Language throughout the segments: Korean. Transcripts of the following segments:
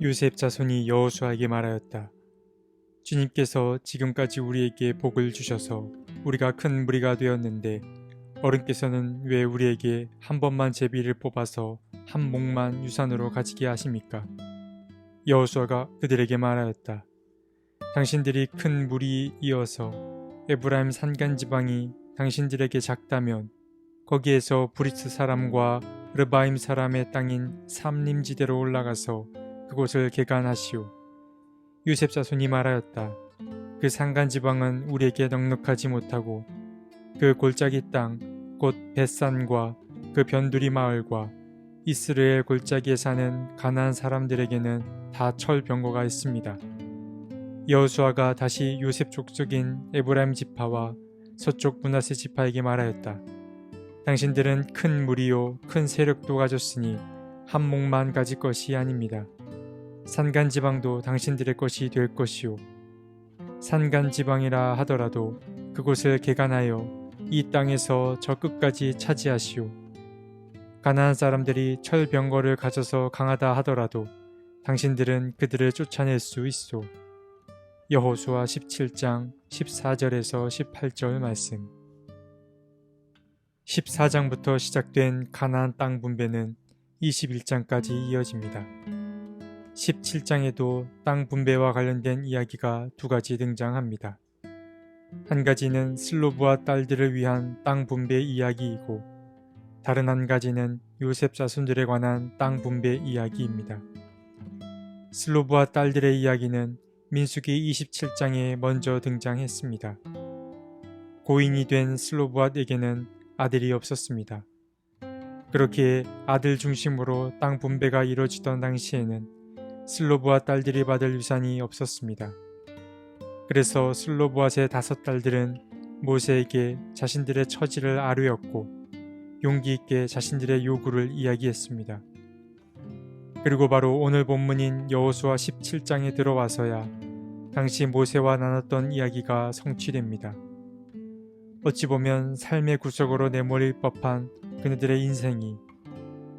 요셉 자손이 여호수아에게 말하였다. 주님께서 지금까지 우리에게 복을 주셔서 우리가 큰 무리가 되었는데 어른께서는 왜 우리에게 한 번만 제비를 뽑아서 한 몫만 유산으로 가지게 하십니까? 여호수아가 그들에게 말하였다. 당신들이 큰 무리이어서 에브라임 산간 지방이 당신들에게 작다면 거기에서 브리스 사람과 르바임 사람의 땅인 삼림지대로 올라가서 그곳을 개간하시오. 요셉 자손이 말하였다. 그 산간 지방은 우리에게 넉넉하지 못하고 그 골짜기 땅 곧 벳산과 그 변두리 마을과 이스라엘 골짜기에 사는 가나안 사람들에게는 다 철병거가 있습니다. 여호수아가 다시 요셉 족속인 에브라임 지파와 서쪽 므낫세 지파에게 말하였다. 당신들은 큰 무리요 큰 세력도 가졌으니 한 몫만 가질 것이 아닙니다. 산간 지방도 당신들의 것이 될 것이요 산간 지방이라 하더라도 그곳을 개간하여 이 땅에서 저 끝까지 차지하시오. 가나안 사람들이 철병거를 가져서 강하다 하더라도 당신들은 그들을 쫓아낼 수 있소. 여호수아 17장 14절에서 18절 말씀. 14장부터 시작된 가나안 땅 분배는 21장까지 이어집니다. 17장에도 땅 분배와 관련된 이야기가 두 가지 등장합니다. 한 가지는 슬로브와 딸들을 위한 땅 분배 이야기이고 다른 한 가지는 요셉 자손들에 관한 땅 분배 이야기입니다. 슬로브와 딸들의 이야기는 민수기 27장에 먼저 등장했습니다. 고인이 된 슬로브앗에게는 아들이 없었습니다. 그렇기에 아들 중심으로 땅 분배가 이루어지던 당시에는 슬로브앗 딸들이 받을 유산이 없었습니다. 그래서 슬로브앗의 5딸들은 모세에게 자신들의 처지를 아뢰었고 용기 있게 자신들의 요구를 이야기했습니다. 그리고 바로 오늘 본문인 여호수아 17장에 들어와서야 당시 모세와 나눴던 이야기가 성취됩니다. 어찌 보면 삶의 구석으로 내몰릴 법한 그네들의 인생이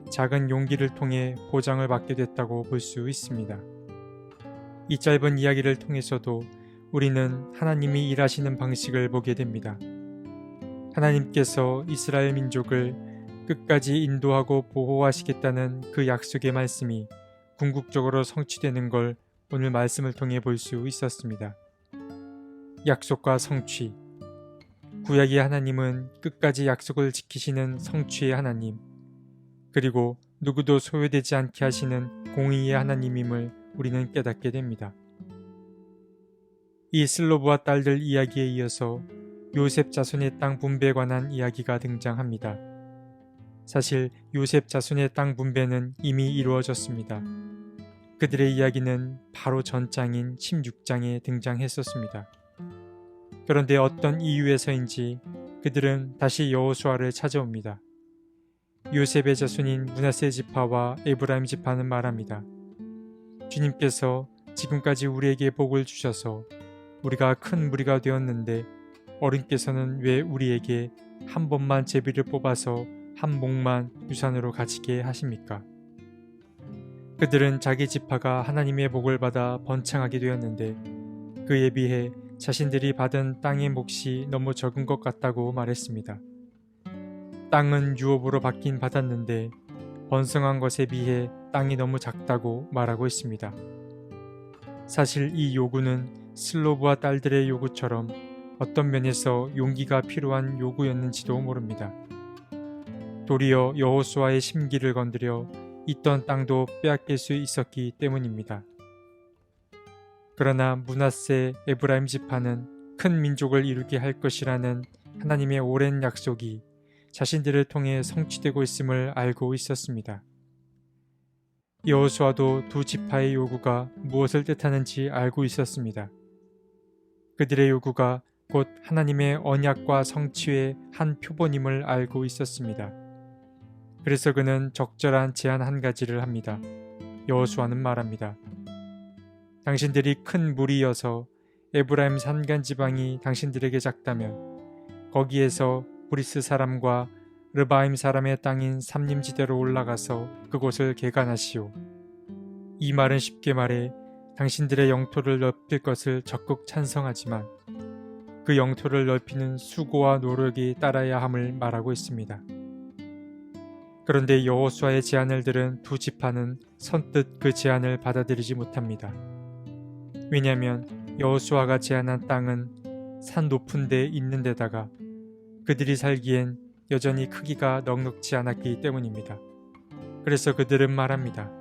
작은 용기를 통해 보장을 받게 됐다고 볼 수 있습니다. 이 짧은 이야기를 통해서도 우리는 하나님이 일하시는 방식을 보게 됩니다. 하나님께서 이스라엘 민족을 끝까지 인도하고 보호하시겠다는 그 약속의 말씀이 궁극적으로 성취되는 걸 오늘 말씀을 통해 볼 수 있었습니다. 약속과 성취. 구약의 하나님은 끝까지 약속을 지키시는 성취의 하나님, 그리고 누구도 소외되지 않게 하시는 공의의 하나님임을 우리는 깨닫게 됩니다. 이 슬로브와 딸들 이야기에 이어서 요셉 자손의 땅 분배에 관한 이야기가 등장합니다. 사실 요셉 자손의 땅 분배는 이미 이루어졌습니다. 그들의 이야기는 바로 전장인 16장에 등장했었습니다. 그런데 어떤 이유에서인지 그들은 다시 여호수아를 찾아옵니다. 요셉의 자손인 므낫세 지파와 에브라임 지파는 말합니다. 주님께서 지금까지 우리에게 복을 주셔서 우리가 큰 무리가 되었는데 어른께서는 왜 우리에게 한 번만 제비를 뽑아서 한 몫만 유산으로 가지게 하십니까? 그들은 자기 지파가 하나님의 복을 받아 번창하게 되었는데 그에 비해 자신들이 받은 땅의 몫이 너무 적은 것 같다고 말했습니다. 땅은 유업으로 받긴 받았는데 번성한 것에 비해 땅이 너무 작다고 말하고 있습니다. 사실 이 요구는 슬로브와 딸들의 요구처럼 어떤 면에서 용기가 필요한 요구였는지도 모릅니다. 도리어 여호수아의 심기를 건드려 있던 땅도 빼앗길 수 있었기 때문입니다. 그러나 므낫세 에브라임 지파는 큰 민족을 이루게 할 것이라는 하나님의 오랜 약속이 자신들을 통해 성취되고 있음을 알고 있었습니다. 여호수아도 두 지파의 요구가 무엇을 뜻하는지 알고 있었습니다. 그들의 요구가 곧 하나님의 언약과 성취의 한 표본임을 알고 있었습니다. 그래서 그는 적절한 제안 한 가지를 합니다. 여호수아는 말합니다. 당신들이 큰 무리여서 에브라임 산간 지방이 당신들에게 작다면 거기에서 브리스 사람과 르바임 사람의 땅인 삼림지대로 올라가서 그곳을 개간하시오. 이 말은 쉽게 말해 당신들의 영토를 넓힐 것을 적극 찬성하지만 그 영토를 넓히는 수고와 노력이 따라야 함을 말하고 있습니다. 그런데 여호수아의 제안을 들은 두 지파는 선뜻 그 제안을 받아들이지 못합니다. 왜냐하면 여호수아가 제안한 땅은 산 높은 데 있는 데다가 그들이 살기엔 여전히 크기가 넉넉지 않았기 때문입니다. 그래서 그들은 말합니다.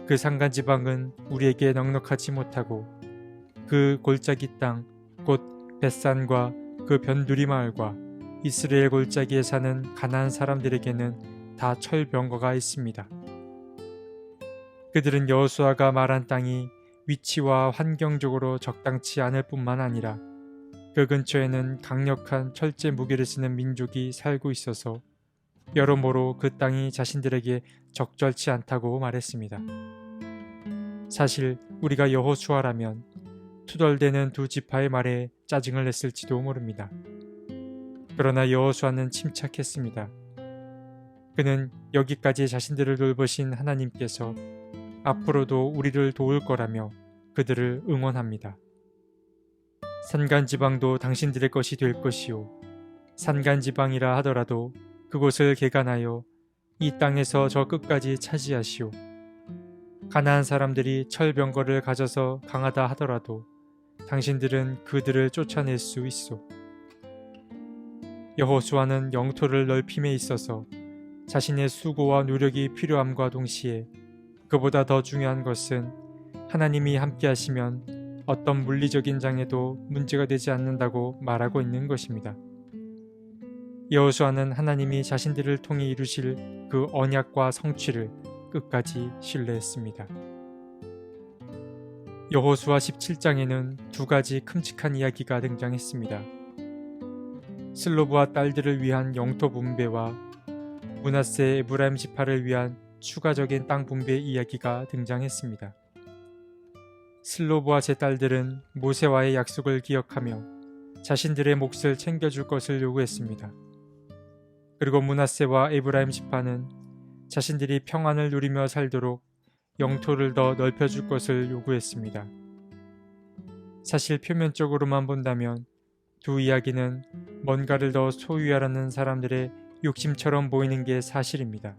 그 산간지방은 우리에게 넉넉하지 못하고 그 골짜기 땅, 곧 벳산과 그 변두리 마을과 이스라엘 골짜기에 사는 가나안 사람들에게는 다 철병거가 있습니다. 그들은 여호수아가 말한 땅이 위치와 환경적으로 적당치 않을 뿐만 아니라 그 근처에는 강력한 철제 무기를 쓰는 민족이 살고 있어서 여러모로 그 땅이 자신들에게 적절치 않다고 말했습니다. 사실 우리가 여호수아라면 투덜대는 두 지파의 말에 짜증을 냈을지도 모릅니다. 그러나 여호수아는 침착했습니다. 그는 여기까지 자신들을 돌보신 하나님께서 앞으로도 우리를 도울 거라며 그들을 응원합니다. 산간지방도 당신들의 것이 될 것이요 산간지방이라 하더라도 그곳을 개간하여 이 땅에서 저 끝까지 차지하시오. 가나안 사람들이 철병거를 가져서 강하다 하더라도 당신들은 그들을 쫓아낼 수 있소. 여호수아는 영토를 넓힘에 있어서 자신의 수고와 노력이 필요함과 동시에 그보다 더 중요한 것은 하나님이 함께 하시면 어떤 물리적인 장애도 문제가 되지 않는다고 말하고 있는 것입니다. 여호수아는 하나님이 자신들을 통해 이루실 그 언약과 성취를 끝까지 신뢰했습니다. 여호수아 17장에는 두 가지 큼직한 이야기가 등장했습니다. 슬로브와 딸들을 위한 영토 분배와 므낫세 에브라임 지파를 위한 추가적인 땅 분배 이야기가 등장했습니다. 슬로브와 제 딸들은 모세와의 약속을 기억하며 자신들의 몫을 챙겨줄 것을 요구했습니다. 그리고 므낫세와 에브라임 지파는 자신들이 평안을 누리며 살도록 영토를 더 넓혀줄 것을 요구했습니다. 사실 표면적으로만 본다면 두 이야기는 뭔가를 더 소유하려는 사람들의 욕심처럼 보이는 게 사실입니다.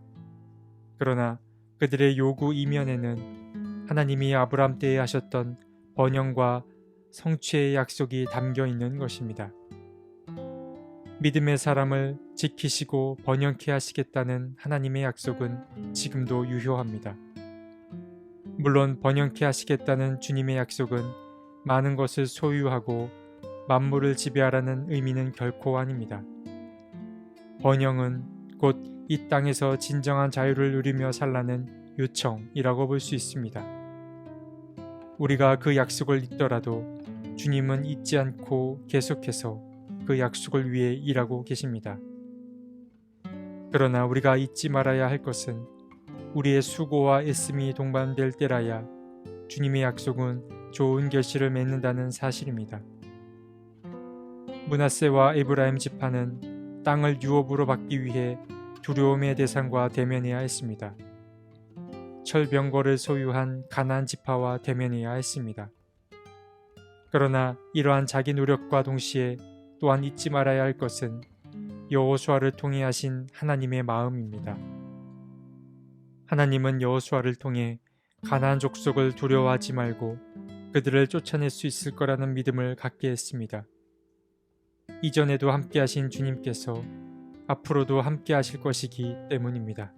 그러나 그들의 요구 이면에는 하나님이 아브람 때에 하셨던 번영과 성취의 약속이 담겨 있는 것입니다. 믿음의 사람을 지키시고 번영케 하시겠다는 하나님의 약속은 지금도 유효합니다. 물론 번영케 하시겠다는 주님의 약속은 많은 것을 소유하고 만물을 지배하라는 의미는 결코 아닙니다. 번영은 곧 이 땅에서 진정한 자유를 누리며 살라는 요청이라고 볼 수 있습니다. 우리가 그 약속을 잊더라도 주님은 잊지 않고 계속해서 그 약속을 위해 일하고 계십니다. 그러나 우리가 잊지 말아야 할 것은 우리의 수고와 애씀이 동반될 때라야 주님의 약속은 좋은 결실을 맺는다는 사실입니다. 므낫세와 에브라임 지파는 땅을 유업으로 받기 위해 두려움의 대상과 대면해야 했습니다. 철병거를 소유한 가나안 지파와 대면해야 했습니다. 그러나 이러한 자기 노력과 동시에 또한 잊지 말아야 할 것은 여호수아를 통해 하신 하나님의 마음입니다. 하나님은 여호수아를 통해 가나안 족속을 두려워하지 말고 그들을 쫓아낼 수 있을 거라는 믿음을 갖게 했습니다. 이전에도 함께 하신 주님께서 앞으로도 함께 하실 것이기 때문입니다.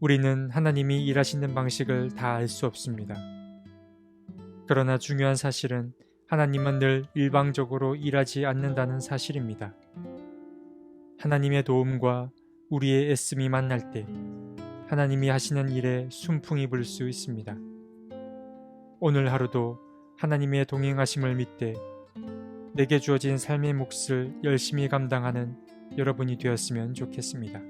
우리는 하나님이 일하시는 방식을 다 알 수 없습니다. 그러나 중요한 사실은 하나님은 늘 일방적으로 일하지 않는다는 사실입니다. 하나님의 도움과 우리의 애씀이 만날 때 하나님이 하시는 일에 순풍이 불 수 있습니다. 오늘 하루도 하나님의 동행하심을 믿되 내게 주어진 삶의 몫을 열심히 감당하는 여러분이 되었으면 좋겠습니다.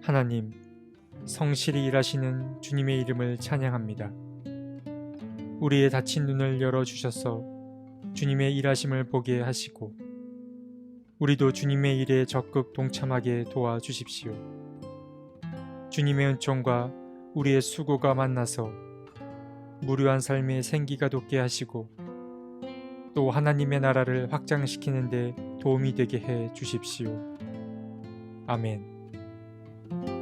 하나님, 성실히 일하시는 주님의 이름을 찬양합니다. 우리의 닫힌 눈을 열어주셔서 주님의 일하심을 보게 하시고 우리도 주님의 일에 적극 동참하게 도와주십시오. 주님의 은총과 우리의 수고가 만나서 무료한 삶의 생기가 돋게 하시고 또 하나님의 나라를 확장시키는 데 도움이 되게 해 주십시오. 아멘.